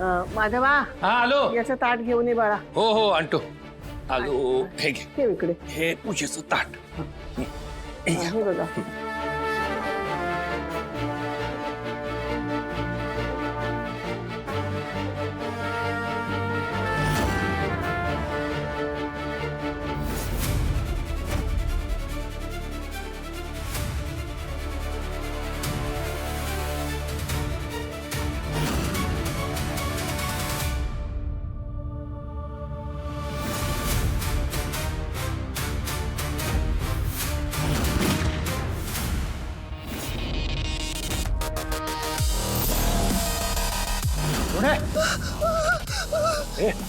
माधवा हा आलो. याचं ताट घेऊन ये बाळा. हो हो आणतो. आलो. हे घे. ठेव इकडे. हे पूजेचं ताट. हे बघा.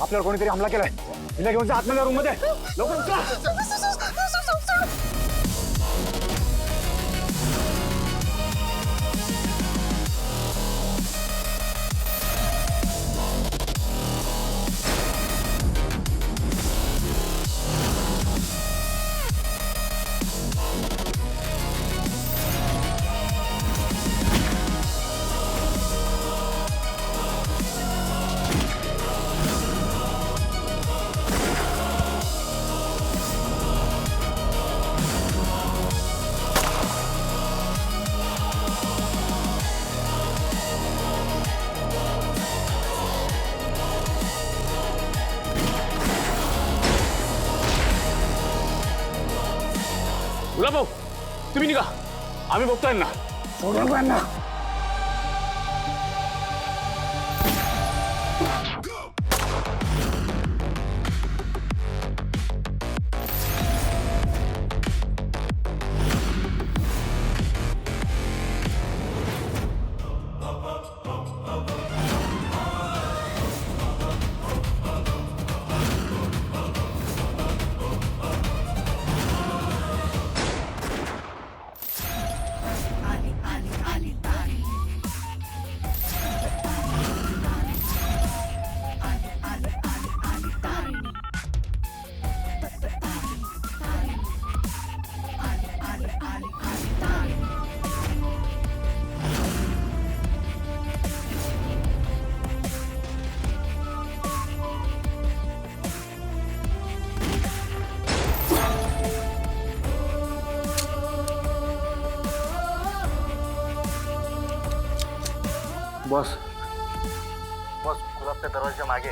आपल्याला कोणीतरी हमला केलाय. तिला घेऊन जा आतमध्ये रूम मध्ये. लवकर उचला. गुलाब भाऊ तुम्ही निघा, आम्ही बघतोय ना. बस बस गुलाबच्या दरवाजाच्या मागे.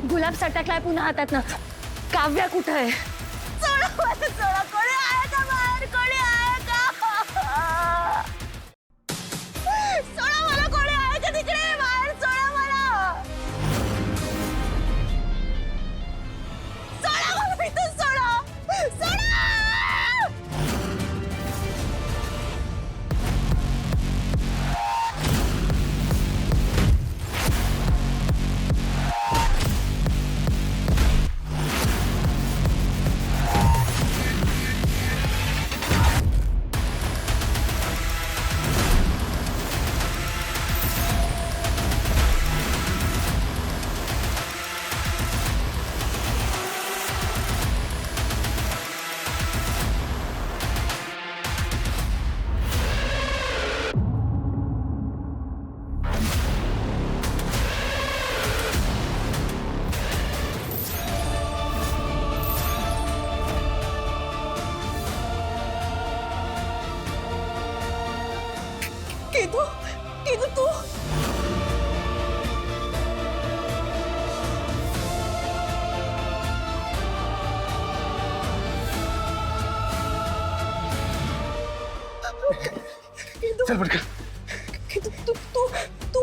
गुलाब सटकलाय पुन्हा हातात ना. काव्या कुठं आहे? सोडा मला, सोडा. कोणी आहे का बाहेर? कोणी आहे का? सोडा मला. कोणी आहे का तिकडे बाहेर? सोडा मला. सोडा मला इथं. सोडा. सोडा. केतू केतू तू चल पटकन. केतू तू तू तू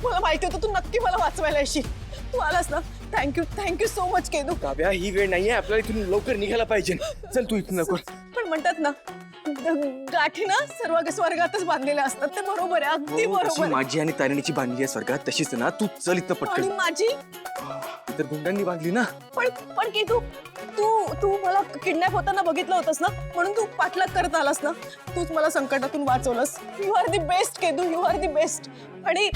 मला माहिती होतं तू नक्की मला वाचवायला येशील. तू आलास ना. Thank you so much Ketu. Kavya ही वेळ नाहीये आपल्याला इथून लवकर निघायला पाहिजे. चल तू इथून लवकर. पण म्हणतात ना गाठी ना सर्व स्वर्गातच बांधलेल्या असतात. ते बरोबर आहे. अगदी हो, बरोबर जशी आहे. माझी आणि तारिणीची बांधली आहे स्वर्गात तशीच ना तू चल इथं आणि पटकन. माझी तर गुंडांनी बांधली ना. पण केतू तू मला किडनॅप होताना बघितलं होतंस ना म्हणून तू पाठलाग करत आलास ना. तूच मला संकटातून वाचवलंस. You are the best Ketu. You are the best. आणि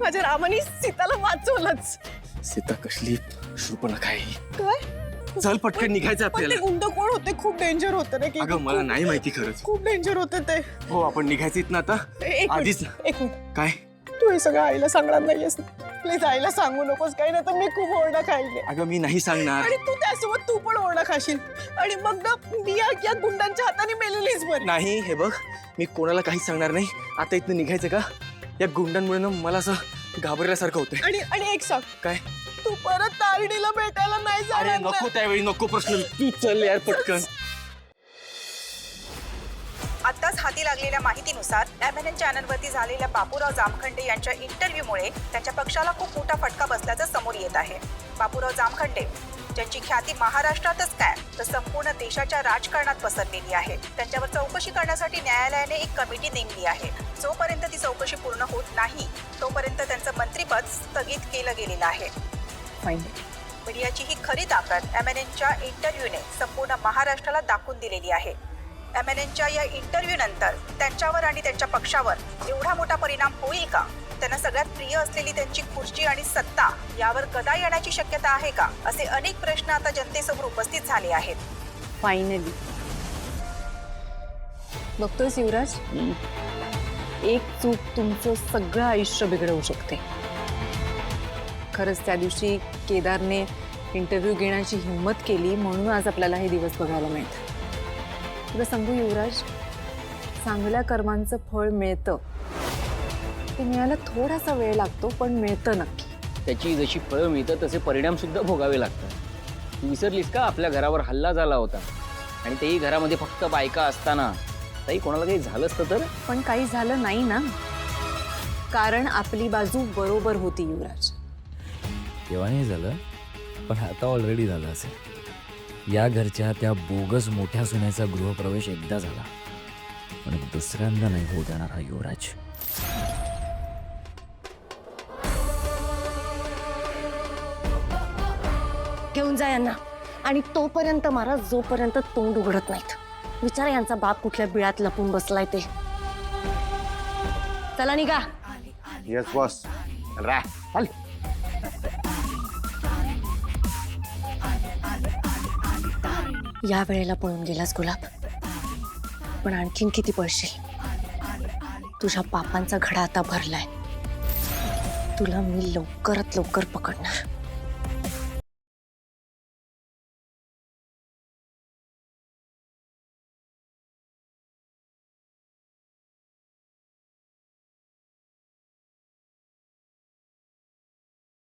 माझ्या रामाने सीताला वाचवलंच. सीता कसली शूर्पणखा आहे. काय चल पटकन निघायचं पण ते आपल्याला. गुंड कोण होते? खूप डेंजर होते रे केतू. अगं मला नाही माहिती खरंच. खूप डेंजर होते ते. हो आपण निघायचं इथनं आता. एक आधीच मिनिट, एक मिनिट. काय. तू हे सगळं आईला सांगणार नाहीयेस. प्लीज आईला सांगू नकोस काही नाही तर मी खूप ओरडा खाईल. अगं मी नाही सांगणार. आणि तू त्यासोबत तू पण ओरडा खाशील. आणि मग ना मी या गुंडांच्या हाताने मेलेलीच बरी. नाही हे बघ मी कोणाला काहीच सांगणार नाही. आता इथनं निघायचं का. या गुंडांमुळे ना मला असं घाबरल्यासारखं होतंय. आणि एक सांग काय. तू परत तारडीला भेटायला नाही अरे जाणार नको ना? त्यावेळी नको प्रश्न. तू चल यार पटकन. आत्ताच हाती लागलेल्या माहितीनुसार MNN चॅनलवरती झालेल्या बापूराव जामखंडे यांच्या इंटरव्ह्यूमुळे त्यांच्या पक्षाला खूप मोठा फटका बसल्याचं समोर येत आहे. बापूराव जामखंडे ज्यांची ख्याती महाराष्ट्रातच काय तर संपूर्ण देशाच्या राजकारणात पसरलेली आहे. त्यांच्यावर चौकशी करण्यासाठी न्यायालयाने एक कमिटी नेमली आहे. जोपर्यंत ती चौकशी पूर्ण होत नाही तोपर्यंत त्यांचं मंत्रिपद स्थगित केलं गेलेलं आहे. मीडियाची ही खरी ताकद MNNच्या इंटरव्ह्यूने संपूर्ण महाराष्ट्राला दाखवून दिलेली आहे. MNNच्या या इंटरव्ह्यू नंतर त्यांच्यावर आणि त्यांच्या पक्षावर एवढा मोठा परिणाम होईल का. त्यांना सगळ्यात प्रिय असलेली त्यांची खुर्ची आणि सत्ता यावर गदा येण्याची शक्यता आहे का असे अनेक प्रश्न आता जनतेसमोर उपस्थित झाले आहेत. फायनली बघतोयस युवराज, एक चूक तुमचं सगळं आयुष्य बिघडवू शकते. खरंच त्या दिवशी केदारने इंटरव्ह्यू घेण्याची हिंमत केली म्हणून आज आपल्याला हे दिवस बघायला मिळतात. तुला सांगू युवराज, चांगल्या कर्मांचं फळ मिळतं. ते मिळायला थोडासा वेळ लागतो पण मिळतं नक्की. त्याची जशी फळं मिळतात तसे परिणाम सुद्धा भोगावे लागतात. तू विसरलीस का आपल्या घरावर हल्ला झाला होता आणि तेही घरामध्ये फक्त बायका असताना. ताई कोणाला काही झालं असतं तर. पण काही झालं नाही ना, कारण आपली बाजू बरोबर होती युवराज. तेव्हा नाही झालं पण आता ऑलरेडी झालं असेल. या घरच्या त्या बोगस मोठ्या सुनेचा गृहप्रवेश एकदा झाला पण दुसऱ्यांदा नाही होऊ देणार हा युवराज. घेऊन जा यांना आणि तोपर्यंत मारा जोपर्यंत तोंड उघडत नाहीत. विचारा यांचा बाप कुठल्या बिळात लपून बसलाय ते. चला निघा. Yes boss. या वेळेला पळून गेलास गुलाब, पण आणखीन किती पळशील. तुझ्या पापांचा घडा आता भरलाय. तुला मी लवकरात लवकर पकडणार.